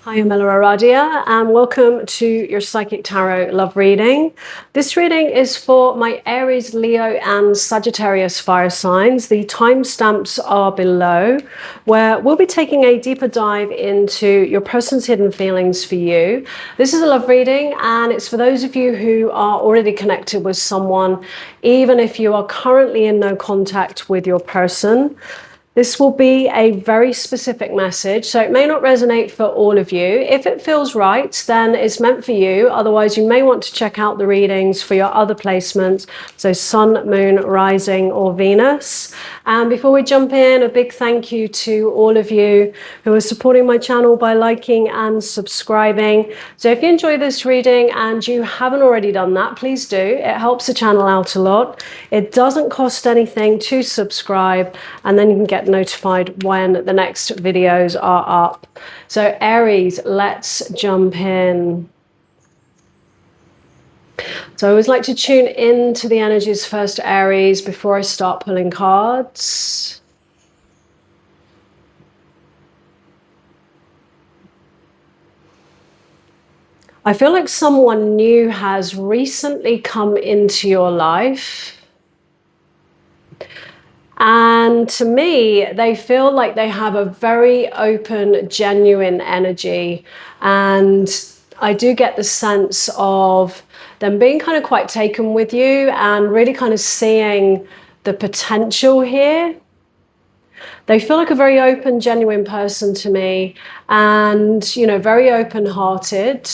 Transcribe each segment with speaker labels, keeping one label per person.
Speaker 1: Hi, I'm EllaAradia, and welcome to your Psychic Tarot love reading. This reading is for my Aries, Leo, and Sagittarius fire signs. The timestamps are below, where we'll be taking a deeper dive into your person's hidden feelings for you. This is a love reading, and it's for those of you who are already connected with someone, even if you are currently in no contact with your person. This will be a very specific message, so it may not resonate for all of you. If it feels right, then it's meant for you. Otherwise, you may want to check out the readings for your other placements, so Sun, Moon, Rising, or Venus. And before we jump in, a big thank you to all of you who are supporting my channel by liking and subscribing. So if you enjoy this reading and you haven't already done that, please do. It helps the channel out a lot. It doesn't cost anything to subscribe, and then you can get notified when the next videos are up. So Aries, let's jump in. So I always like to tune into the energies first, Aries, before I start pulling cards. I feel like someone new has recently come into your life. And to me, they feel like they have a very open, genuine energy. And I do get the sense of them being kind of quite taken with you and really kind of seeing the potential here. They feel like a very open, genuine person to me, and, you know, very open-hearted.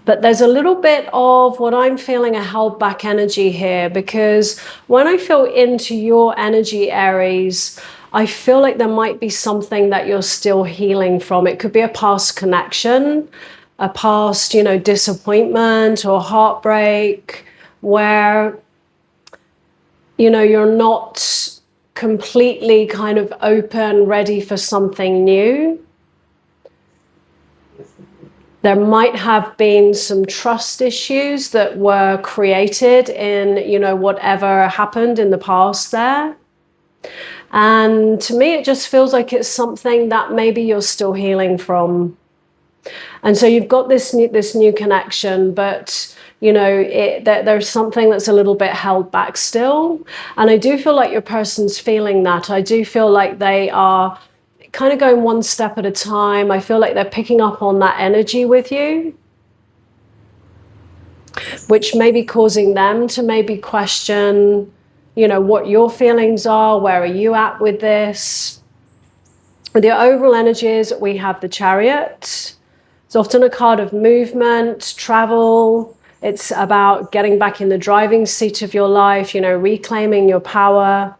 Speaker 1: But there's a little bit of what I'm feeling a held back energy here, because when I feel into your energy, Aries, I feel like there might be something that you're still healing from. It could be a past connection, a past, you know, disappointment or heartbreak where, you know, you're not completely kind of open, ready for something new. There might have been some trust issues that were created in, you know, whatever happened in the past there. And to me, it just feels like it's something that maybe you're still healing from. And so you've got this new connection, but, you know, there's something that's a little bit held back still. And I do feel like your person's feeling that. I do feel like they are kind of going one step at a time. I feel like they're picking up on that energy with you, which may be causing them to maybe question, you know, what your feelings are. Where are you at with this? With your overall energies, we have the Chariot. It's often a card of movement, travel. It's about getting back in the driving seat of your life, you know, reclaiming your power,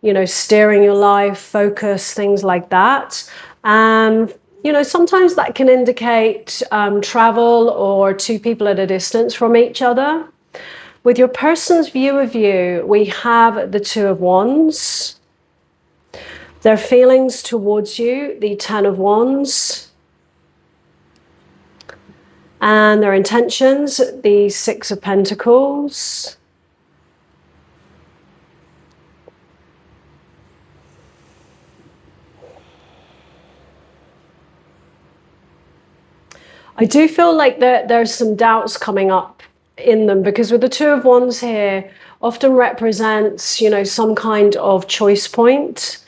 Speaker 1: you know, steering your life, focus, things like that. You know, sometimes that can indicate travel or two people at a distance from each other. With your person's view of you, we have the Two of Wands. Their feelings towards you, the Ten of Wands. And their intentions, the Six of Pentacles. I do feel like there's some doubts coming up in them, because with the Two of Wands here often represents, you know, some kind of choice point.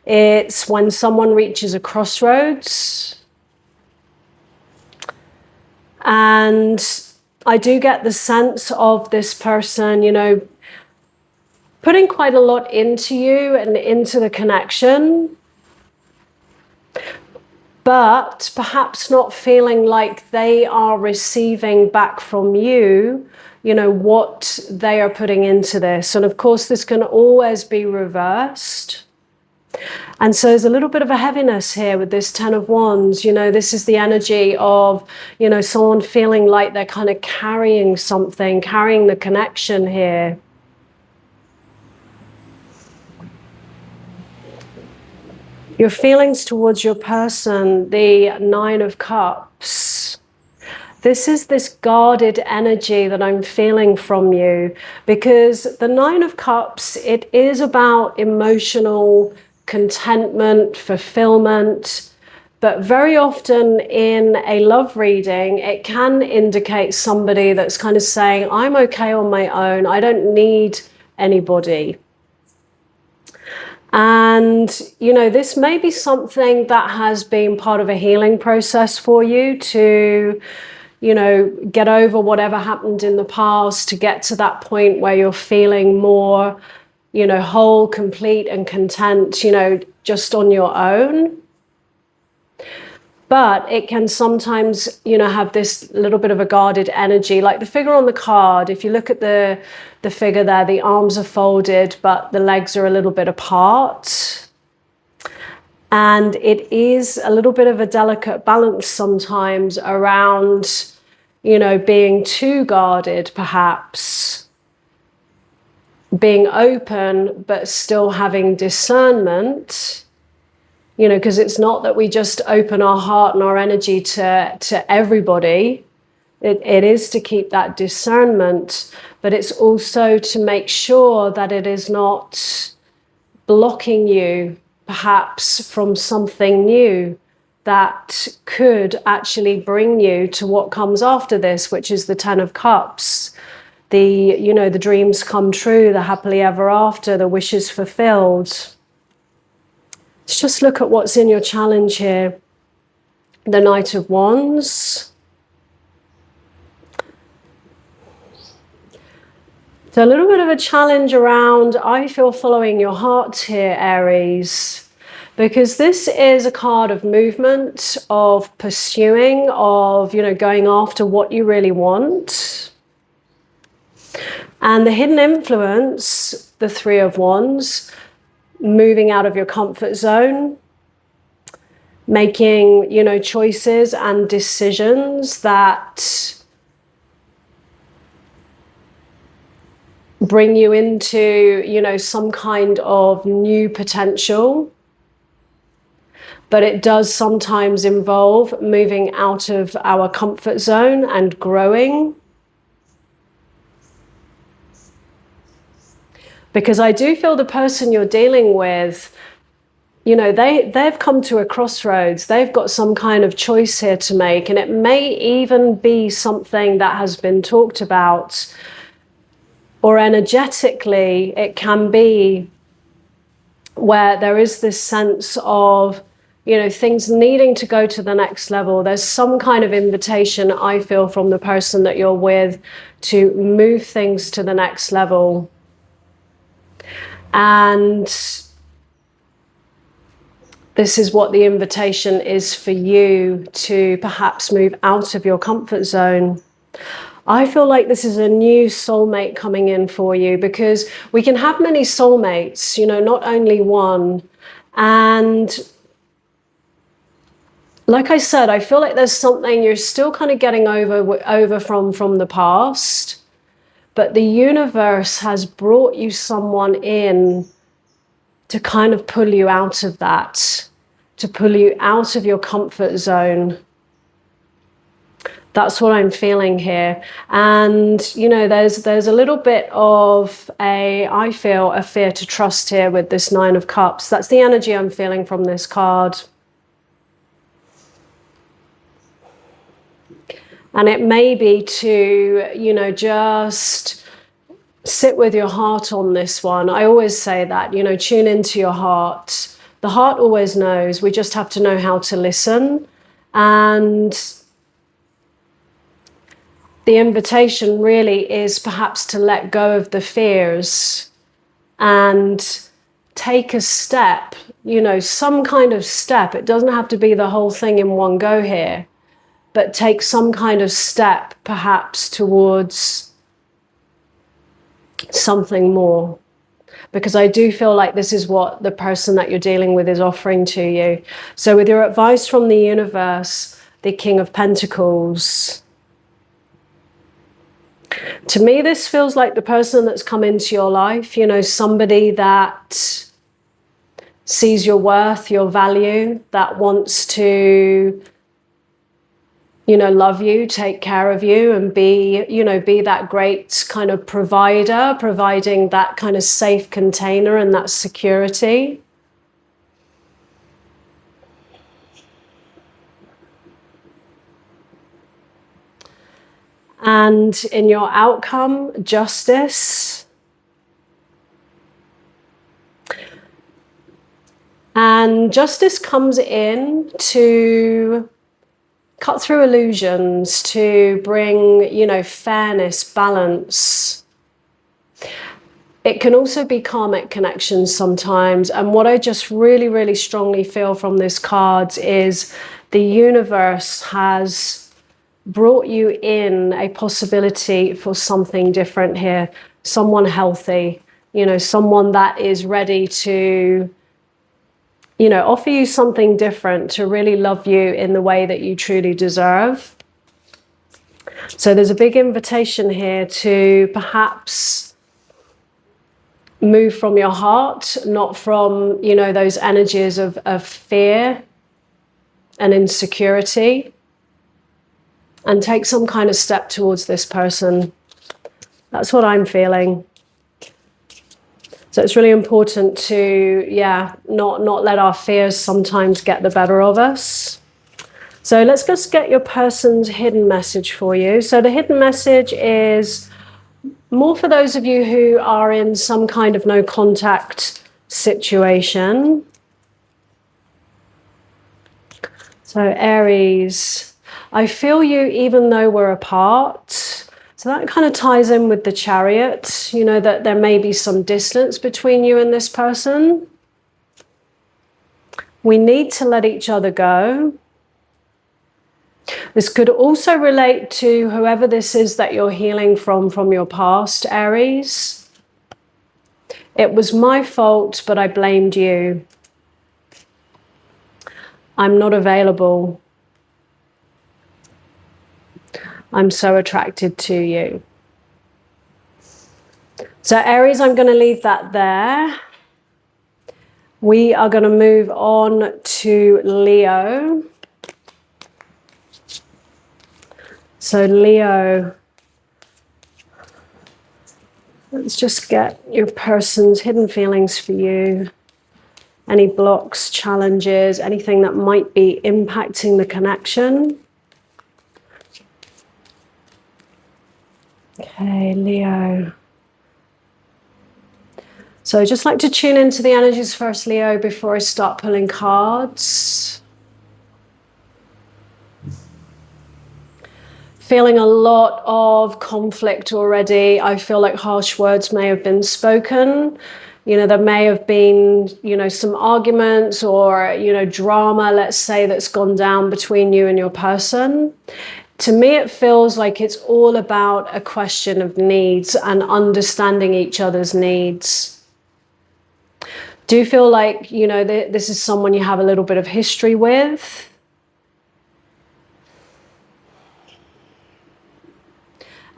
Speaker 1: It's when someone reaches a crossroads. And I do get the sense of this person, you know, putting quite a lot into you and into the connection, but perhaps not feeling like they are receiving back from you, you know, what they are putting into this. And of course, this can always be reversed. And so there's a little bit of a heaviness here with this Ten of Wands. You know, this is the energy of, you know, someone feeling like they're kind of carrying something, carrying the connection here. Your feelings towards your person, the Nine of Cups. This is this guarded energy that I'm feeling from you, because the Nine of Cups, it is about emotional contentment, fulfillment, But very often in a love reading, it can indicate somebody that's kind of saying, I'm okay on my own. I don't need anybody. And, this may be something that has been part of a healing process for you to, get over whatever happened in the past, to get to that point where you're feeling more, whole, complete, and content, just on your own. But it can sometimes, have this little bit of a guarded energy, like the figure on the card. If you look at the figure there, the arms are folded, but the legs are a little bit apart. And it is a little bit of a delicate balance sometimes around, being too guarded, perhaps. Being open, but still having discernment. Because it's not that we just open our heart and our energy to everybody. It is to keep that discernment, but it's also to make sure that it is not blocking you, perhaps, from something new that could actually bring you to what comes after this, which is the 10 of Cups. The dreams come true, the happily ever after, the wishes fulfilled. Let's just look at what's in your challenge here. The Knight of Wands. So a little bit of a challenge around, I feel, following your heart here, Aries, because this is a card of movement, of pursuing, of, going after what you really want. And the hidden influence, the Three of Wands, moving out of your comfort zone, making, choices and decisions that bring you into, some kind of new potential. But it does sometimes involve moving out of our comfort zone and growing. Because I do feel the person you're dealing with, they've come to a crossroads. They've got some kind of choice here to make. And it may even be something that has been talked about. Or energetically, it can be where there is this sense of, things needing to go to the next level. There's some kind of invitation, I feel, from the person that you're with to move things to the next level. And this is what the invitation is for you, to perhaps move out of your comfort zone. I feel like this is a new soulmate coming in for you, because we can have many soulmates, not only one. And like I said, I feel like there's something you're still kind of getting over from the past. But the universe has brought you someone in to kind of pull you out of that, to pull you out of your comfort zone. That's what I'm feeling here. And, there's a little bit of I feel, a fear to trust here with this Nine of Cups. That's the energy I'm feeling from this card. And it may be to, just sit with your heart on this one. I always say that, tune into your heart. The heart always knows. We just have to know how to listen. And the invitation really is perhaps to let go of the fears and take a step, some kind of step. It doesn't have to be the whole thing in one go here. But take some kind of step, perhaps, towards something more. Because I do feel like this is what the person that you're dealing with is offering to you. So with your advice from the universe, the King of Pentacles. To me, this feels like the person that's come into your life, somebody that sees your worth, your value, that wants to love you, take care of you, and be that great kind of provider, providing that kind of safe container and that security. And in your outcome, justice. And justice comes in to cut through illusions, to bring, you know, fairness, balance. It can also be karmic connections sometimes. And what I just really, really strongly feel from this card is the universe has brought you in a possibility for something different here. Someone healthy, you know, someone that is ready to, you know, offer you something different, to really love you in the way that you truly deserve. So there's a big invitation here to perhaps move from your heart, not from, you know, those energies of fear and insecurity, and take some kind of step towards this person. That's what I'm feeling. So it's really important to, yeah, not let our fears sometimes get the better of us. So let's just get your person's hidden message for you. So the hidden message is more for those of you who are in some kind of no contact situation. So Aries, I feel you even though we're apart. So that kind of ties in with the Chariot, you know, that there may be some distance between you and this person. We need to let each other go. This could also relate to whoever this is that you're healing from your past, Aries. It was my fault, but I blamed you. I'm not available. I'm so attracted to you. So Aries, I'm going to leave that there. We are going to move on to Leo. So Leo, let's just get your person's hidden feelings for you. Any blocks, challenges, anything that might be impacting the connection. Okay, Leo. So I'd just like to tune into the energies first, Leo, before I start pulling cards. Feeling a lot of conflict already. I feel like harsh words may have been spoken. You know, there may have been, you know, some arguments or, you know, drama, let's say, that's gone down between you and your person. To me, it feels like it's all about a question of needs and understanding each other's needs. Do you feel like, you know, this is someone you have a little bit of history with?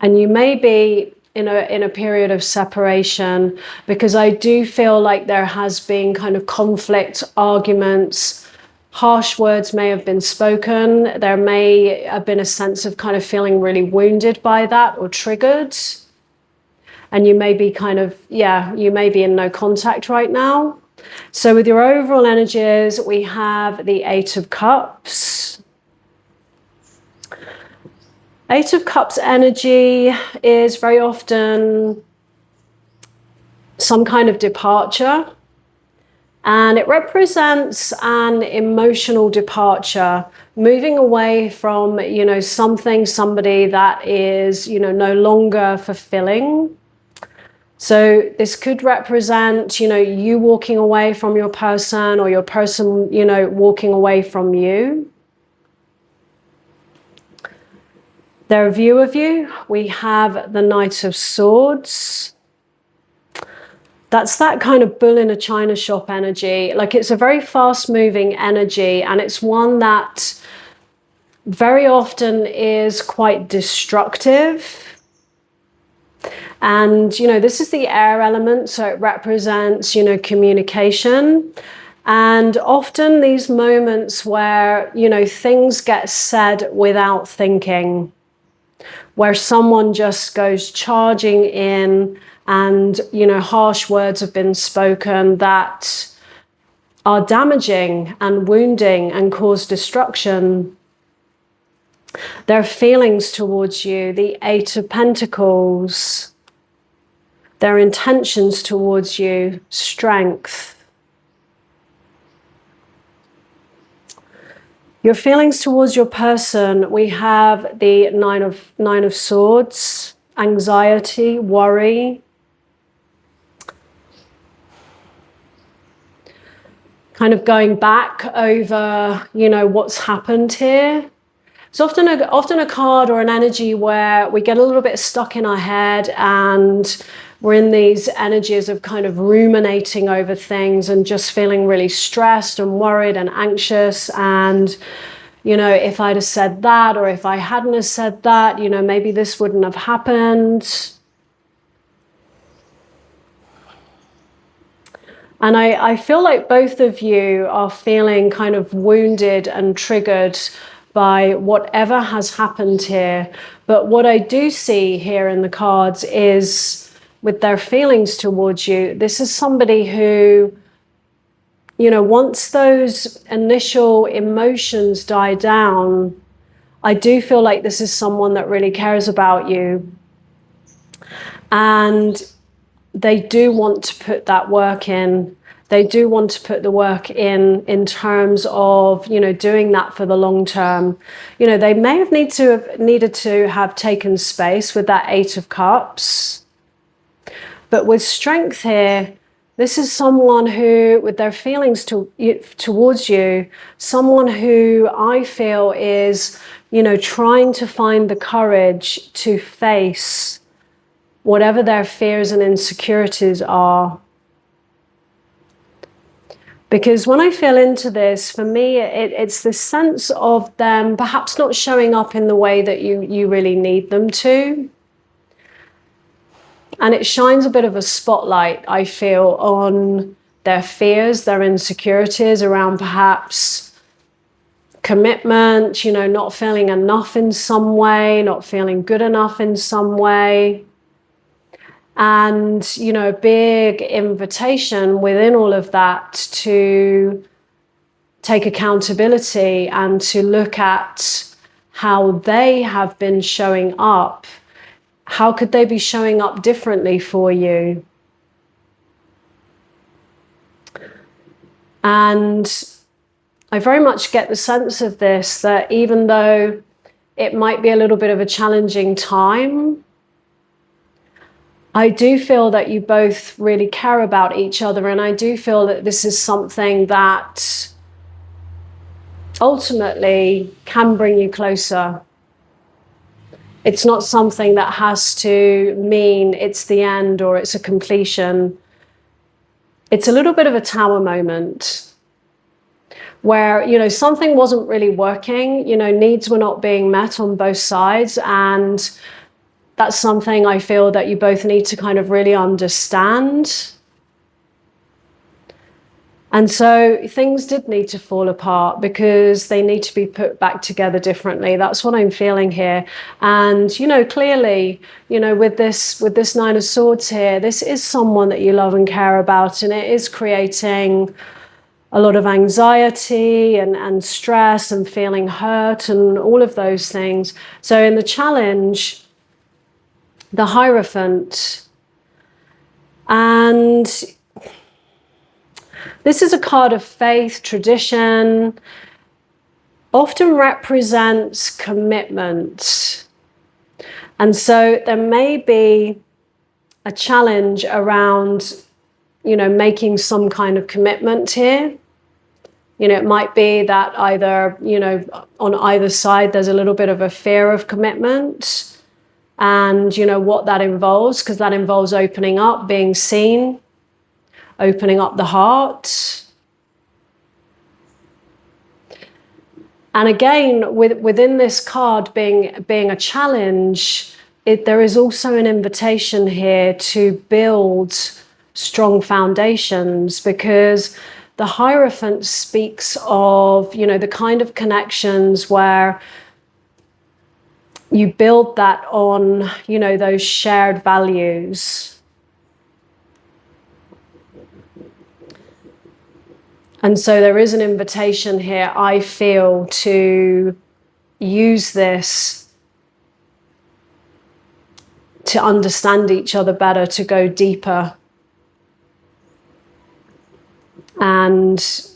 Speaker 1: And you may be in a period of separation, because I do feel like there has been kind of conflict, arguments, harsh words may have been spoken. There may have been a sense of kind of feeling really wounded by that or triggered. And you may be kind of, yeah, you may be in no contact right now. So with your overall energies, we have the Eight of Cups. Eight of Cups energy is very often some kind of departure. And it represents an emotional departure, moving away from, you know, somebody that is, you know, no longer fulfilling. So this could represent, you know, you walking away from your person, or your person, you know, walking away from you. Their view of you, we have the Knight of Swords. That's that kind of bull in a china shop energy. Like, it's a very fast moving energy, and it's one that very often is quite destructive. And, you know, this is the air element, so it represents, you know, communication. And often these moments where, you know, things get said without thinking, where someone just goes charging in and, you know, harsh words have been spoken that are damaging and wounding and cause destruction. their feelings towards you, the Eight of Pentacles, their intentions towards you, strength. Your feelings towards your person, we have the Nine of Swords, anxiety, worry. Kind of going back over, you know, what's happened here. It's often a card or an energy where we get a little bit stuck in our head and we're in these energies of kind of ruminating over things and just feeling really stressed and worried and anxious. And, you know, if I'd have said that, or if I hadn't have said that, you know, maybe this wouldn't have happened. And I feel like both of you are feeling kind of wounded and triggered by whatever has happened here. But what I do see here in the cards is, with their feelings towards you, this is somebody who, you know, once those initial emotions die down, I do feel like this is someone that really cares about you. And they do want to put that work in. They do want to put the work in terms of, you know, doing that for the long term. You know, they may have needed to have taken space with that Eight of Cups. But with strength here, this is someone who, with their feelings towards you, someone who I feel is, you know, trying to find the courage to face whatever their fears and insecurities are. Because when I feel into this, for me, it's this sense of them perhaps not showing up in the way that you really need them to. And it shines a bit of a spotlight, I feel, on their fears, their insecurities around perhaps commitment, you know, not feeling enough in some way, not feeling good enough in some way. And, you know, a big invitation within all of that to take accountability and to look at how they have been showing up. How could they be showing up differently for you? And I very much get the sense of this, that even though it might be a little bit of a challenging time, I do feel that you both really care about each other, and I do feel that this is something that ultimately can bring you closer. It's not something that has to mean it's the end or it's a completion. It's a little bit of a tower moment where, you know, something wasn't really working, you know, needs were not being met on both sides, and that's something I feel that you both need to kind of really understand. And so things did need to fall apart because they need to be put back together differently. That's what I'm feeling here. And, you know, clearly, you know, with this Nine of Swords here, this is someone that you love and care about, and it is creating a lot of anxiety and stress and feeling hurt and all of those things. So in the challenge, the Hierophant, and this is a card of faith, tradition, often represents commitment. And so there may be a challenge around, you know, making some kind of commitment here. You know, it might be that either, you know, on either side, there's a little bit of a fear of commitment. And, you know, what that involves, because that involves opening up, being seen, opening up the heart. And again, within this card being a challenge, there is also an invitation here to build strong foundations, because the Hierophant speaks of, you know, the kind of connections where you build that on, you know, those shared values. And so there is an invitation here, I feel, to use this to understand each other better, to go deeper, and,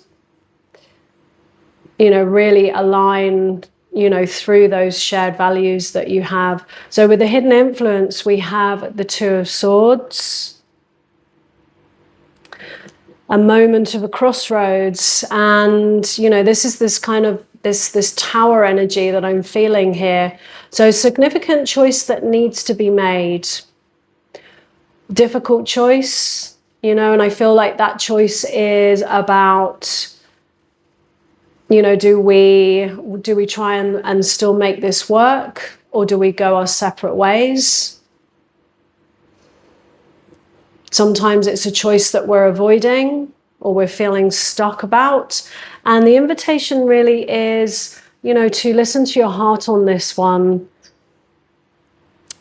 Speaker 1: you know, really align, you know, through those shared values that you have. So with the hidden influence, we have the Two of Swords, a moment of a crossroads. And, you know, this is this kind of this tower energy that I'm feeling here. So significant choice that needs to be made. Difficult choice, you know, and I feel like that choice is about, you know, do we try and still make this work, or do we go our separate ways? Sometimes it's a choice that we're avoiding or we're feeling stuck about. And the invitation really is, you know, to listen to your heart on this one.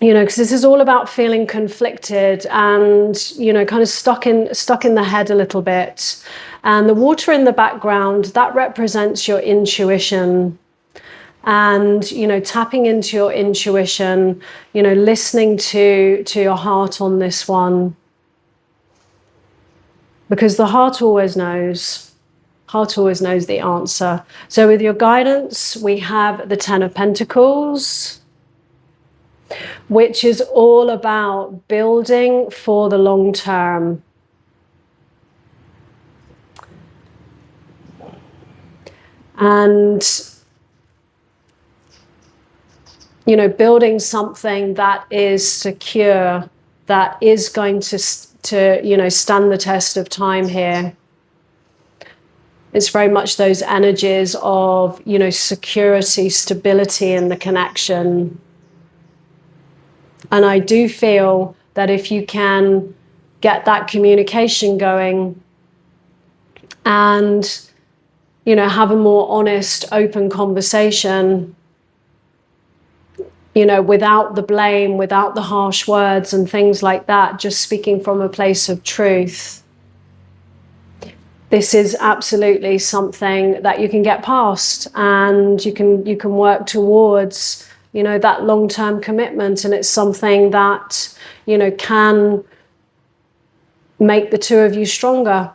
Speaker 1: You know, because this is all about feeling conflicted and, you know, kind of stuck in the head a little bit. And the water in the background, that represents your intuition. And, you know, tapping into your intuition, you know, listening to your heart on this one. Because the heart always knows. Heart always knows the answer. So with your guidance, we have the Ten of Pentacles, which is all about building for the long term. And, you know, building something that is secure, that is going to you know, stand the test of time here. It's very much those energies of, you know, security, stability in the connection. And I do feel that if you can get that communication going and, you know, have a more honest, open conversation, you know, without the blame, without the harsh words and things like that, just speaking from a place of truth, this is absolutely something that you can get past, and you can work towards, you know, that long-term commitment. And it's something that, you know, can make the two of you stronger.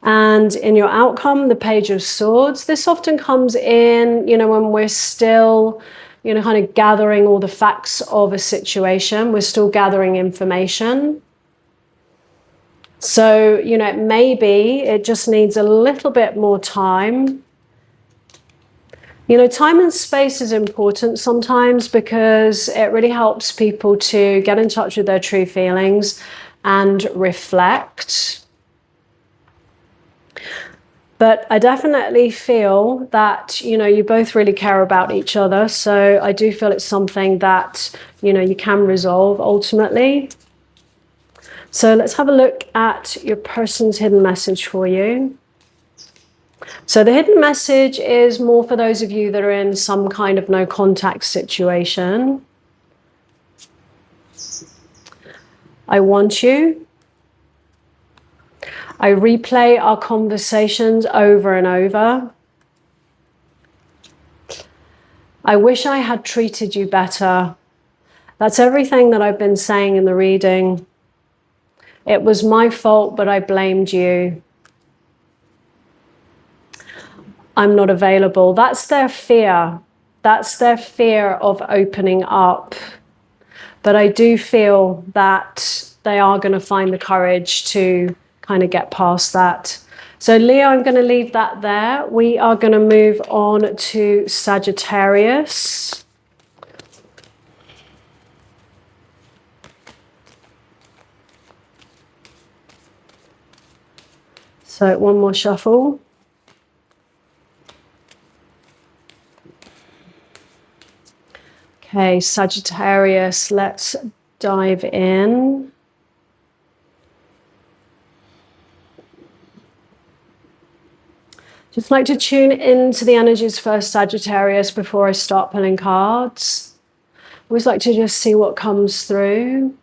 Speaker 1: And in your outcome, the Page of Swords, this often comes in, you know, when we're still, you know, kind of gathering all the facts of a situation. We're still gathering information. So, you know, maybe it just needs a little bit more time. You know, time and space is important sometimes because it really helps people to get in touch with their true feelings and reflect. But I definitely feel that, you know, you both really care about each other. So I do feel it's something that, you know, you can resolve ultimately. So let's have a look at your person's hidden message for you. So the hidden message is more for those of you that are in some kind of no contact situation. I want you. I replay our conversations over and over. I wish I had treated you better. That's everything that I've been saying in the reading. It was my fault, but I blamed you. I'm not available. That's their fear. That's their fear of opening up. But I do feel that they are going to find the courage to kind of get past that. So Leo, I'm going to leave that there. We are going to move on to Sagittarius. So one more shuffle. Okay, Sagittarius, let's dive in. Just like to tune into the energies first, Sagittarius, before I start pulling cards. Always like to just see what comes through.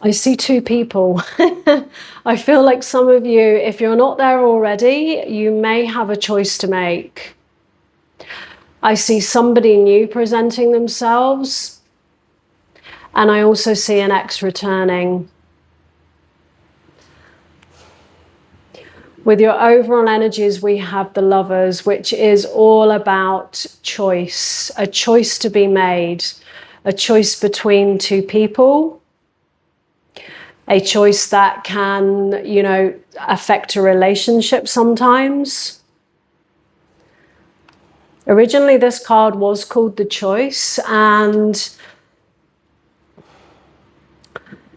Speaker 1: I see two people. I feel like some of you, if you're not there already, you may have a choice to make. I see somebody new presenting themselves, and I also see an ex returning. With your overall energies, we have the Lovers, which is all about choice, a choice to be made, a choice between two people, a choice that can, you know, affect a relationship sometimes. Originally, this card was called the Choice, and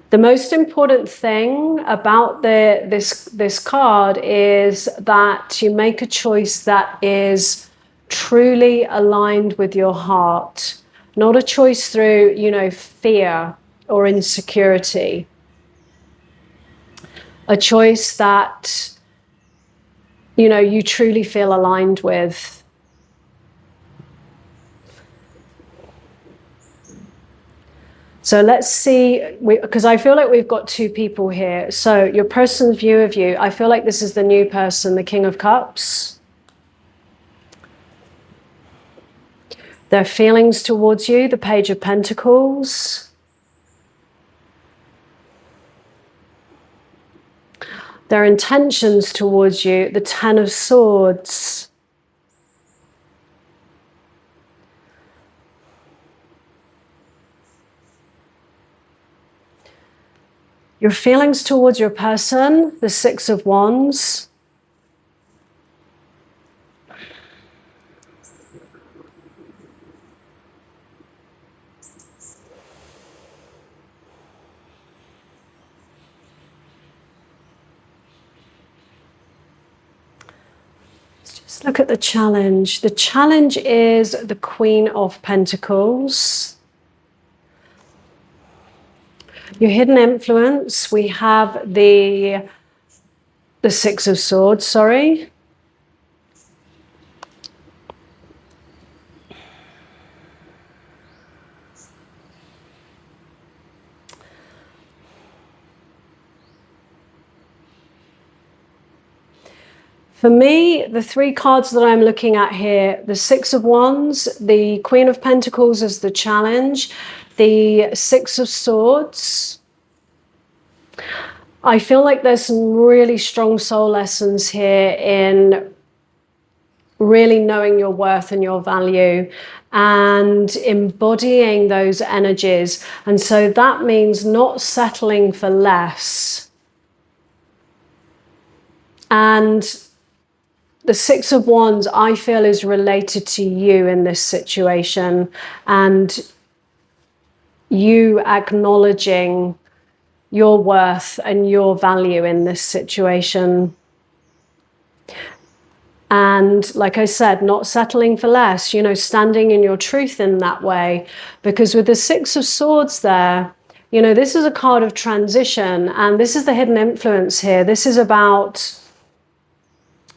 Speaker 1: the most important thing about this card is that you make a choice that is truly aligned with your heart, not a choice through, you know, fear or insecurity. A choice that, you know, you truly feel aligned with. So let's see, because I feel like we've got two people here. So your person's view of you, I feel like this is the new person, the King of Cups. Their feelings towards you, the Page of Pentacles. Their intentions towards you, the Ten of Swords. Your feelings towards your person, the Six of Wands. Let's just look at the challenge. The challenge is the Queen of Pentacles. Your hidden influence, we have the Six of Swords, sorry. For me, the three cards that I'm looking at here, the Six of Wands, the Queen of Pentacles as the challenge, the Six of Swords. I feel like there's some really strong soul lessons here in really knowing your worth and your value and embodying those energies. And so that means not settling for less. And the Six of Wands, I feel, is related to you in this situation, and you acknowledging your worth and your value in this situation. And like I said, not settling for less, you know, standing in your truth in that way. Because with the Six of Swords there, you know, this is a card of transition, and this is the hidden influence here. This is about,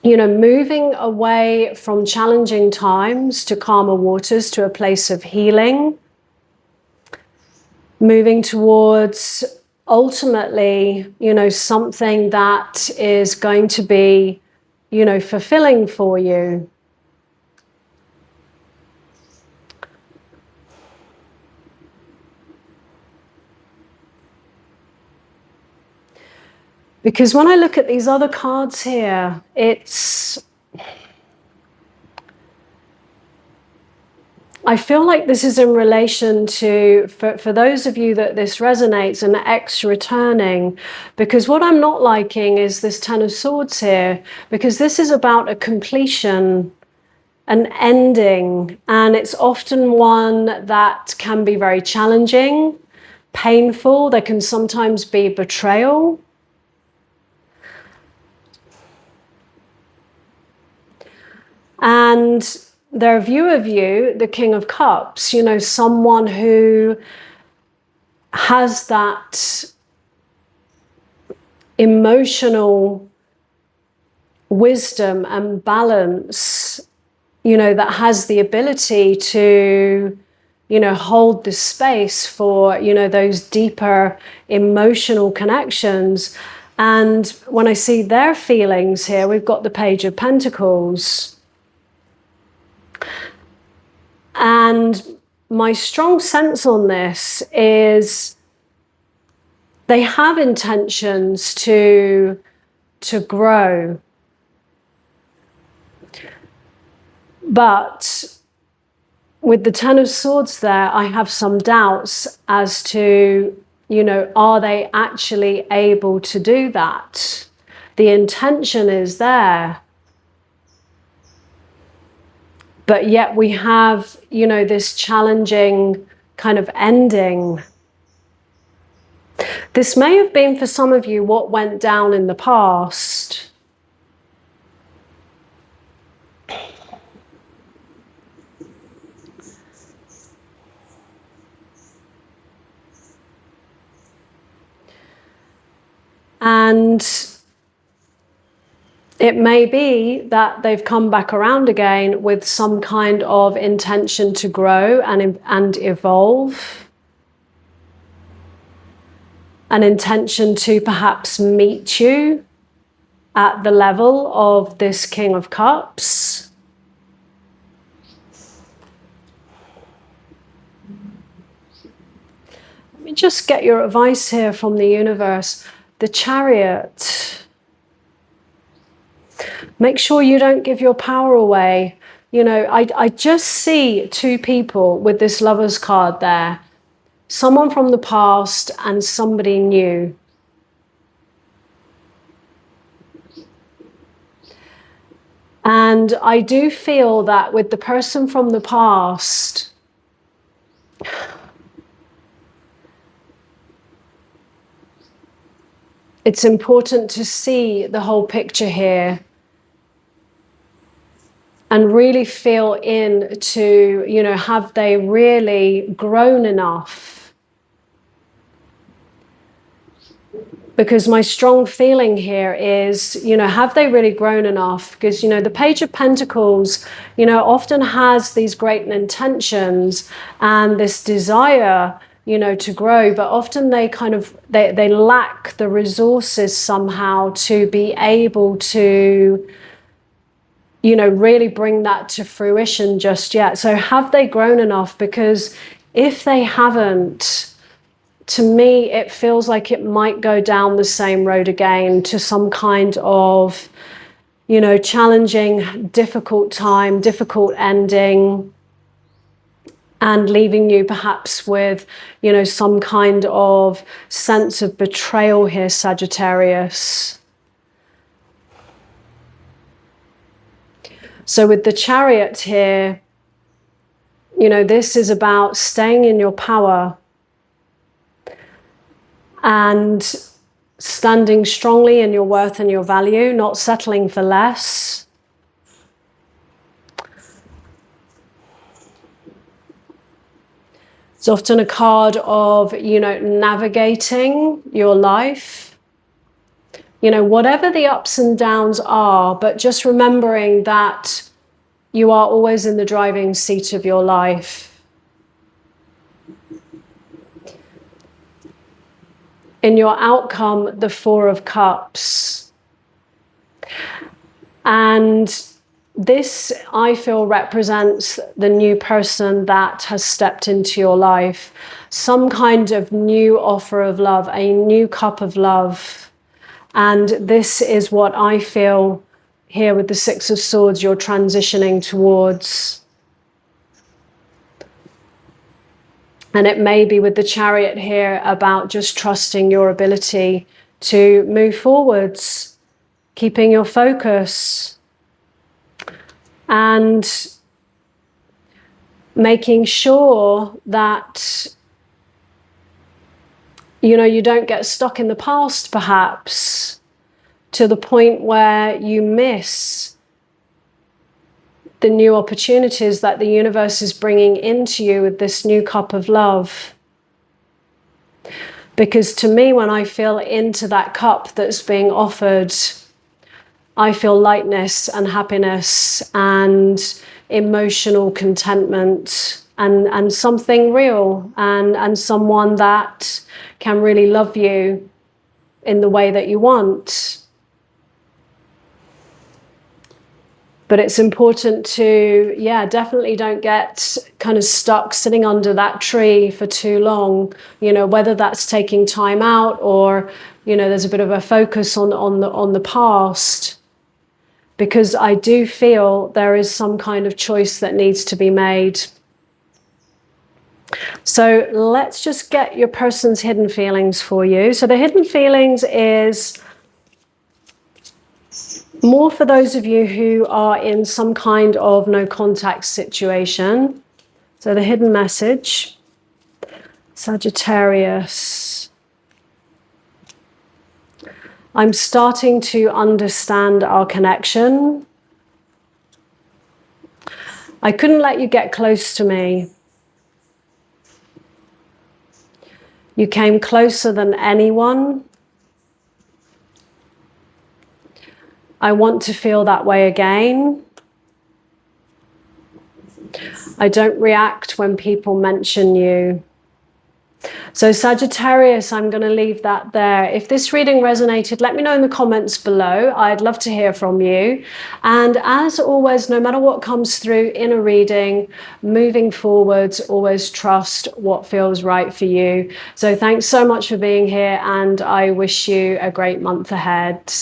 Speaker 1: you know, moving away from challenging times to calmer waters, to a place of healing. Moving towards ultimately, you know, something that is going to be, you know, fulfilling for you. Because when I look at these other cards here, I feel like this is in relation to, for those of you that this resonates, an ex returning, because what I'm not liking is this Ten of Swords here, because this is about a completion, an ending, and it's often one that can be very challenging, painful. There can sometimes be betrayal. And their view of you, the King of Cups, you know, someone who has that emotional wisdom and balance, you know, that has the ability to hold the space for, those deeper emotional connections. And when I see their feelings here, we've got the Page of Pentacles. And my strong sense on this is they have intentions to grow. But with the Ten of Swords there, I have some doubts as to, are they actually able to do that? The intention is there. But yet we have, this challenging kind of ending. This may have been for some of you what went down in the past. And it may be that they've come back around again with some kind of intention to grow and evolve. An intention to perhaps meet you at the level of this King of Cups. Let me just get your advice here from the universe. The Chariot. Make sure you don't give your power away. I just see two people with this Lover's card there. Someone from the past and somebody new. And I do feel that with the person from the past, it's important to see the whole picture here and really feel into, have they really grown enough? Because my strong feeling here is, have they really grown enough? Because, the Page of Pentacles, often has these great intentions and this desire, to grow, but often they they lack the resources somehow to be able to, really bring that to fruition just yet. So have they grown enough? Because if they haven't, to me, it feels like it might go down the same road again to some kind of, challenging, difficult time, difficult ending, and leaving you perhaps with, some kind of sense of betrayal here, Sagittarius. So with the Chariot here, this is about staying in your power and standing strongly in your worth and your value, not settling for less. It's often a card of, navigating your life, whatever the ups and downs are, but just remembering that you are always in the driving seat of your life. In your outcome, the Four of Cups. And this, I feel, represents the new person that has stepped into your life. Some kind of new offer of love, a new cup of love. And this is what I feel here with the Six of Swords you're transitioning towards. And it may be with the Chariot here about just trusting your ability to move forwards, keeping your focus, and making sure that, you don't get stuck in the past, perhaps, to the point where you miss the new opportunities that the universe is bringing into you with this new cup of love. Because to me, when I feel into that cup that's being offered, I feel lightness and happiness and emotional contentment. and something real, and someone that can really love you in the way that you want. But it's important to, yeah, definitely don't get kind of stuck sitting under that tree for too long, you know, whether that's taking time out or, you know, there's a bit of a focus on the past, because I do feel there is some kind of choice that needs to be made. So let's just get your person's hidden feelings for you. So the hidden feelings is more for those of you who are in some kind of no contact situation. So the hidden message, Sagittarius. I'm starting to understand our connection. I couldn't let you get close to me. You came closer than anyone. I want to feel that way again. I don't react when people mention you. So Sagittarius, I'm going to leave that there. If this reading resonated, let me know in the comments below. I'd love to hear from you. And as always, no matter what comes through in a reading, moving forwards, always trust what feels right for you. So thanks so much for being here, and I wish you a great month ahead.